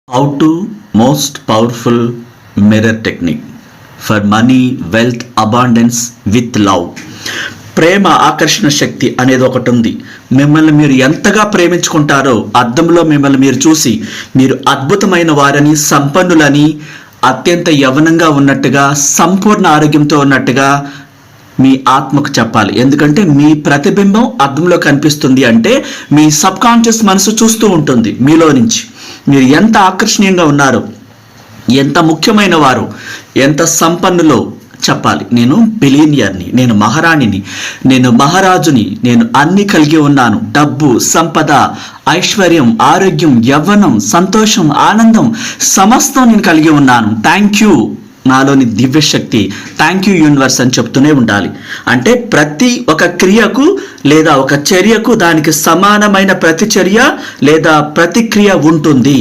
How to most powerful mirror technique for money, wealth, abundance with love. ప్రేమ ఆకర్షణ శక్తి అనేది ఒకటి ఉంది. మిమ్మల్ని మీరు ఎంతగా ప్రేమించుకుంటారో అద్దంలో మిమ్మల్ని మీరు చూసి మీరు అద్భుతమైన వారని, సంపన్నులని, అత్యంత యవ్వనంగా ఉన్నట్టుగా, సంపూర్ణ ఆరోగ్యంతో ఉన్నట్టుగా మీ ఆత్మకు చెప్పాలి. ఎందుకంటే మీ ప్రతిబింబం అద్దంలో కనిపిస్తుంది అంటే మీ సబ్ కాన్షియస్ మనసు చూస్తూ ఉంటుంది మీలో నుంచి మీరు ఎంత ఆకర్షణీయంగా ఉన్నారు, ఎంత ముఖ్యమైన వారు, ఎంత సంపన్నులో చెప్పాలి. నేను బిలియనియర్ని, నేను మహారాణిని, నేను మహారాజుని, నేను అన్ని కలిగి ఉన్నాను. డబ్బు, సంపద, ఐశ్వర్యం, ఆరోగ్యం, యవ్వనం, సంతోషం, ఆనందం సమస్తం నేను కలిగి ఉన్నాను. థ్యాంక్ యూ నాలోని దివ్యశక్తి, థ్యాంక్ యూ యూనివర్స్ అని చెప్తూనే ఉండాలి. అంటే ప్రతి ఒక క్రియకు లేదా ఒక చర్యకు దానికి సమానమైన ప్రతిచర్య లేదా ప్రతిక్రియ ఉంటుంది.